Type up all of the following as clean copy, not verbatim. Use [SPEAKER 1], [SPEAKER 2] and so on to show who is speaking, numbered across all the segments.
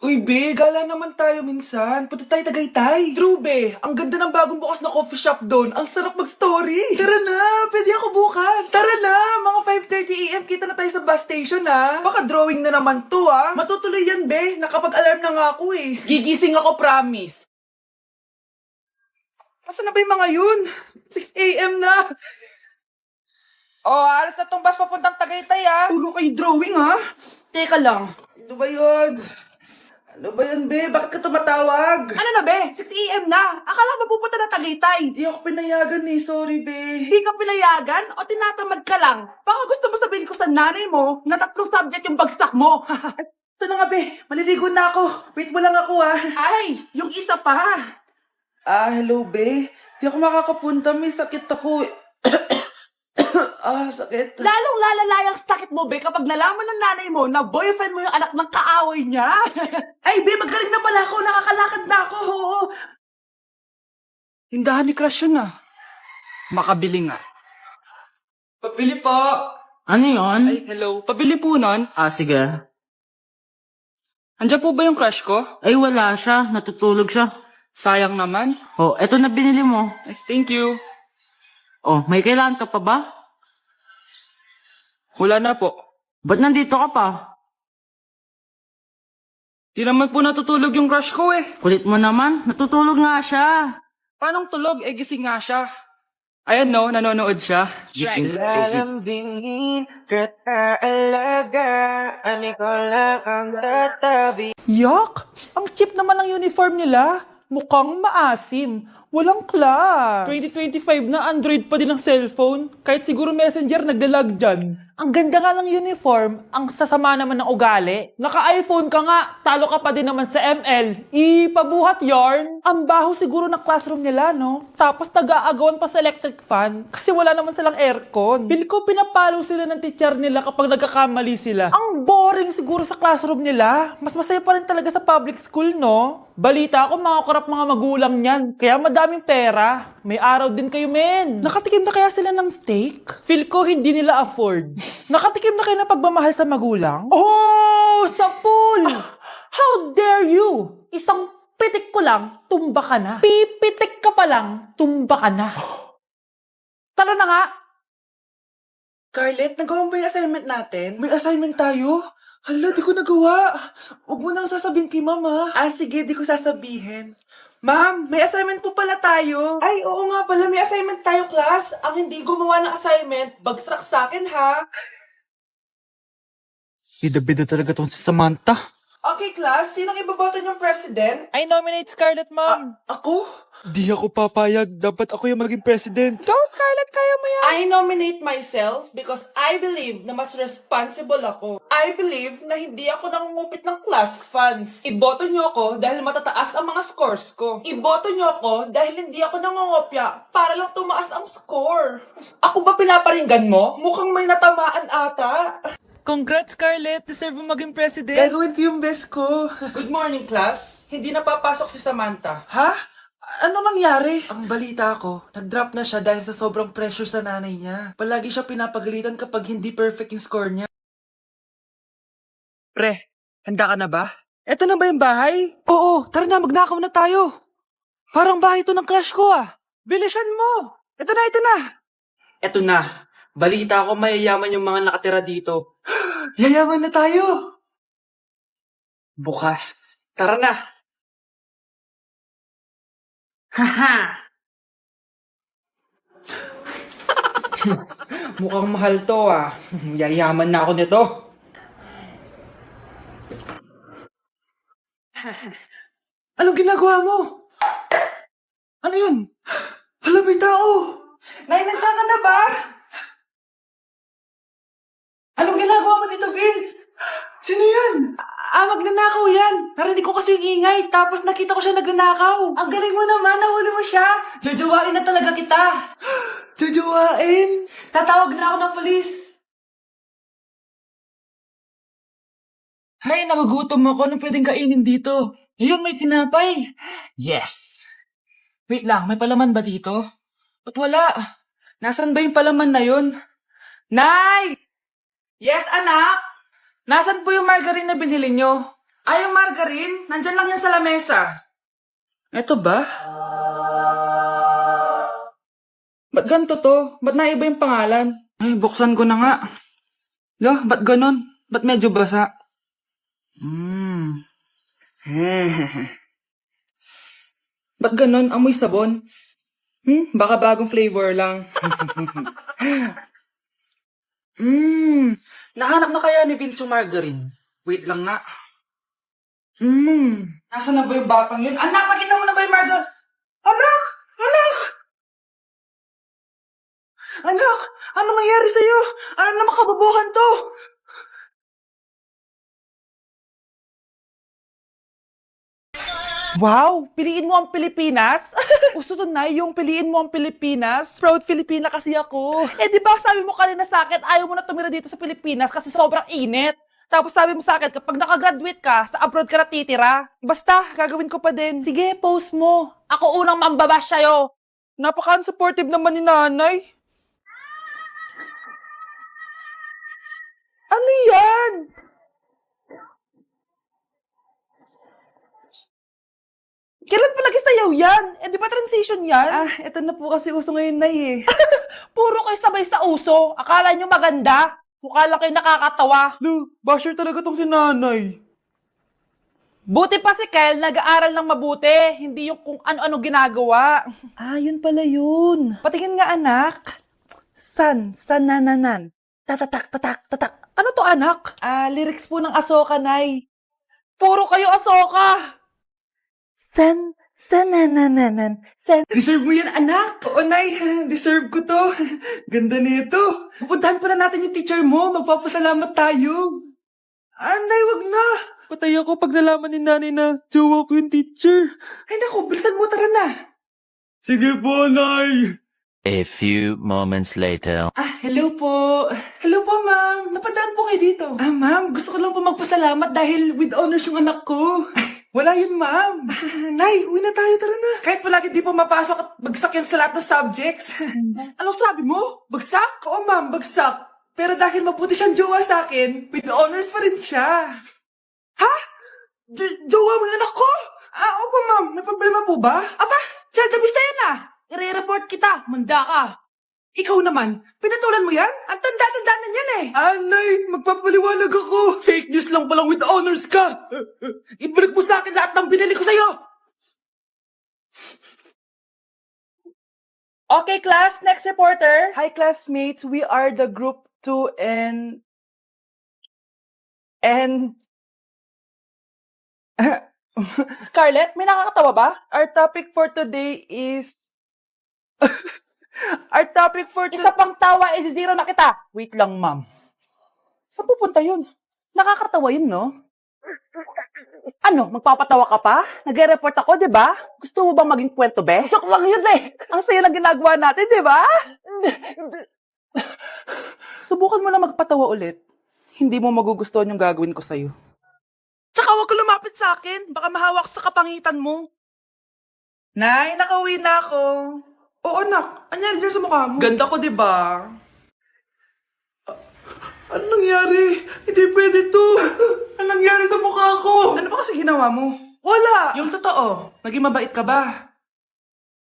[SPEAKER 1] Uy, be, gala naman tayo minsan. Punta tayo Tagaytay. True, be. Ang ganda ng bagong bukas na coffee shop doon. Ang sarap mag-story. Tara na, pwede ako bukas. Tara na, mga 5:30 AM kita na tayo sa bus station, ha. Baka drawing na naman to, ha. Matutuloy yan, be. Nakapag-alarm na nga ako, eh. Gigising ako, promise. Asan na ba yung mga yun? 6 AM na. Oh, alas na tong bus papuntang Tagaytay, ha. Puro kayo drawing, ha. Teka lang. Ano ba yun? Ano ba yan, be? Bakit ka tumatawag? Ano na, be? 6 AM na. Akala mo pupunta na Tagaytay. Di ako pinayagan eh. Sorry, be. Hindi ka pinayagan o tinatamad ka lang? Baka gusto mo sabihin ko sa nanay mo na 3 subject yung bagsak mo. Ito na nga, be. Maliligo na ako. Wait mo lang ako, ah. Ay, yung isa pa. Hello, be. Di ako makakapunta. May sakit ako. Sakit. Lalong lalala yung sakit mo, be, kapag nalaman ng nanay mo na boyfriend mo yung anak ng kaaway niya. Ay, be, magaling na pala ako. Nakakalakad na ako. Tindahan ni Crush yun, ah. Makabili nga. Pabili po.
[SPEAKER 2] Ano yun?
[SPEAKER 1] Ay, hello. Pabili po nun.
[SPEAKER 2] Sige.
[SPEAKER 1] Andiyan po ba yung crush ko?
[SPEAKER 2] Ay, wala siya. Natutulog siya.
[SPEAKER 1] Sayang naman.
[SPEAKER 2] Oh, eto na binili mo.
[SPEAKER 1] Ay, thank you.
[SPEAKER 2] Oh, may kailangan ka pa ba?
[SPEAKER 1] Wala na po.
[SPEAKER 2] Ba't nandito ka pa?
[SPEAKER 1] Di naman po natutulog yung crush ko eh.
[SPEAKER 2] Kulit mo naman. Natutulog nga siya.
[SPEAKER 1] Paanong tulog? Eh, gising nga siya. Ayan no, nanonood siya.
[SPEAKER 3] Lalambingin ka't aalagaan, ikaw lang ang tatabi.
[SPEAKER 1] Yak! Ang cheap naman ng uniform nila. Mukhang maasim. Walang class. 2025 na Android pa din ang cellphone. Kahit siguro Messenger naglalag dyan. Ang ganda nga ng uniform, ang sasama naman ng ugali. Naka-iPhone ka nga, talo ka pa din naman sa ML. Ipabuhat yarn. Ang baho siguro ng classroom nila, no? Tapos nag-aagawan pa sa electric fan kasi wala naman silang aircon. Feel ko pinapalo sila ng teacher nila kapag nagkakamali sila. Ang boring siguro sa classroom nila. Mas masaya pa rin talaga sa public school, no? Balita ko, mga korap mga magulang niyan. Kaya madaming pera. May araw din kayo, men. Nakatikim na kaya sila ng steak? Feel ko hindi nila afford. Nakatikim na kayo ng pagmamahal sa magulang? Oh, sa pool! How dare you? Isang pitik ko lang, tumba ka na. Pipitik ka pa lang, tumba ka na. Tara na nga! Scarlett, nagawa mo ba yung assignment natin? May assignment tayo? Hala, di ko nagawa. Huwag mo nang sasabihin kay mama. Sige, di ko sasabihin. Ma'am, may assignment po pala tayo. Ay, oo nga pala, may assignment tayo, class. Ang hindi gumawa ng assignment, bagsak sa akin, ha? Bida-bida talaga tong si Samantha. Okay, class. Sinong iboboto niyong president? I nominate Scarlett, ma'am. Ako? Di ako papayag. Dapat ako yung maging president. Go, Scarlett! Kaya mo yan! I nominate myself because I believe na mas responsible ako. I believe na hindi ako nangungupit ng class funds. Iboto niyo ako dahil matataas ang mga scores ko. Iboto niyo ako dahil hindi ako nangungopya para lang tumaas ang score. Ako ba pinaparinggan mo? Mukhang may natamaan ata. Congrats, Scarlett! Deserve mo maging president. Gagawin ko yung best ko. Good morning, class. Hindi na papasok si Samantha. Ha? Ano nangyari? Ang balita ko, nag-drop na siya dahil sa sobrang pressure sa nanay niya. Palagi siya pinapagalitan kapag hindi perfect yung score niya. Pre, handa ka na ba? Eto na ba yung bahay? Oo, tara na, magnakaw na tayo. Parang bahay to ng crush ko ah. Bilisan mo! Eto na, eto na! Eto na. Balita ko mayayaman yung mga nakatira dito. Yayaman na tayo! Bukas. Tara na! Haha! Mukhang mahal to ah. Yayaman na ako nito. Anong ginagawa mo? Ano yun? Hala, may tao! Nay, nandiyan ka na ba? Anong ginagawa mo dito, Vince? Sino yan? Magnanakaw yan. Narinig ko kasi yung ingay, tapos nakita ko siya nagnanakaw. Ang galing mo naman, nahuli mo siya. Jojowain na talaga kita. Jojowain? Tatawag na ako ng polis. Hay, nagugutom ako. Anong pwedeng kainin dito? Ayun, may tinapay. Yes. Wait lang, may palaman ba dito? Ba't wala? Nasaan ba yung palaman na yun? Nay! Yes, anak? Nasaan po yung margarine na binili nyo? Ay, yung margarine, nandyan lang yan sa lamesa. Eto ba? Ba't ganito to? Ba't naiba yung pangalan? Ay, buksan ko na nga. Lo, ba't ganon? Ba't medyo basa? Ba't ganon? Amoy sabon? Baka bagong flavor lang. Nahanap na kaya ni Vince yung margarine? Wait lang nga. Nasaan na ba yung batang yun? Anak, nakita mo na ba yung margarine? Anak! Anak! Anak! Ano nangyari sa'yo? Ano naman kababuhan to? Wow! Piliin mo ang Pilipinas? Gusto to na yung piliin mo ang Pilipinas? Proud Filipina kasi ako. Eh di ba sabi mo kanina sa akin, ayaw mo na tumira dito sa Pilipinas kasi sobrang init. Tapos sabi mo sa akin, kapag nakagraduate ka, sa abroad ka na titira. Basta, gagawin ko pa din. Sige, post mo. Ako unang mambabash sa'yo. Napaka-unsupportive naman ni nanay. Ano yan? Kailan palagi sayaw yan? Eh, di ba transition yan? Ah, eto na po kasi uso ngayon, Nay eh. Puro kayo sabay sa uso. Akala nyo maganda. Mukha lang kayo nakakatawa. Lu, basher talaga tong si nanay. Buti pa si Kyle, nag-aaral ng mabuti. Hindi yung kung ano-ano ginagawa. Ah, yun pala yun. Patingin nga, anak. San-nananan. Tatak. Ano to, anak? Ah, lyrics po ng Asoka, Nay. Puro kayo Asoka! San-nananan. Deserve mo yan, anak! Oo, Nay. Deserve ko to. Ganda nito. Pupuntahan pala natin yung teacher mo. Magpapasalamat tayo. Ah, Nay, wag na. Patay ako pag nalaman ni nanay na jowa ko yung teacher. Ay, naku, bilisan mo, tara na. Sige po, Nay.
[SPEAKER 4] A few moments later.
[SPEAKER 1] Ah, hello po. Hello po, ma'am. Napadaan po kayo dito. Ah, ma'am, gusto ko lang po magpasalamat dahil with honors yung anak ko. Wala yun, ma'am. Nay, uwi na tayo, tara na. Kahit palagi di po mapasok at bagsak yan sa lahat ng subjects. Anong sabi mo? Bagsak? Oo, ma'am, bagsak. Pero dahil mabuti siyang jowa sa akin, with honors pa rin siya. Ha? Jowa mo yung anak ko? Ah, opo, ma'am. May problema po ba? Aba, child abuse na yan ah. I-report kita, manda ka. Ikaw naman, pinatulan mo yan? Ang tanda-tanda na yan eh. Anay, magpapaliwanag ako. Fake news lang palang with honors ka. Ibalik mo sa akin lahat ng binili ko sa'yo. Okay, class, next reporter. Hi, classmates. We are the group 2 and... Scarlett, may nakakatawa ba? Our topic for today is... Our topic for Isa pang tawa is zero na kita. Wait lang, ma'am. Saan pupunta yun? Nakakatawa yun, no? Ano, magpapatawa ka pa? Nagre-report ako, di ba? Gusto mo bang maging kwento, be? Joke lang yun, eh. Ang sayo lang ginagawa natin, di ba? Subukan mo na magpatawa ulit. Hindi mo magugustuhan yung gagawin ko sa'yo. Tsaka huwag ka lumapit sa akin. Baka mahawak sa kapangitan mo. Nay, nakauwi na ako. Oo, anak. Anyari dyan sa mukha mo? Ganda ko, di ba? Ano nangyari? Hindi pwede to. Ano nangyari sa mukha ko? Ano ba kasi ginawa mo? Wala! Yung totoo, naging mabait ka ba?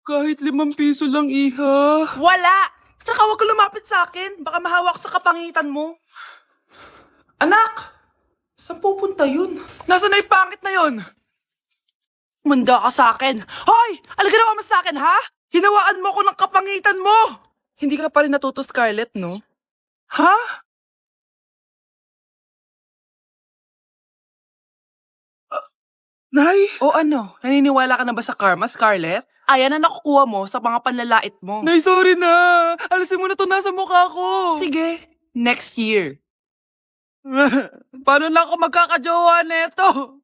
[SPEAKER 1] Kahit 5 piso lang, iha. Wala! Tsaka huwag ka lumapit sa akin. Baka mahawak sa kapangitan mo. Anak! Saan pupunta yun? Nasaan na yung pangit na yun? Manda ka sa akin. Hoy! Ano ginawa mo sa akin, ha? Hinawaan mo ko ng kapangitan mo! Hindi ka pa rin natuto, Scarlett, no? Ha? Nay? O ano? Naniniwala ka na ba sa karma, Scarlett? Ayan na nakukuha mo sa mga panlalait mo. Nay, sorry na! Alisin mo na to nasa mukha ko! Sige, next year. Paano lang ako magkakajowa neto?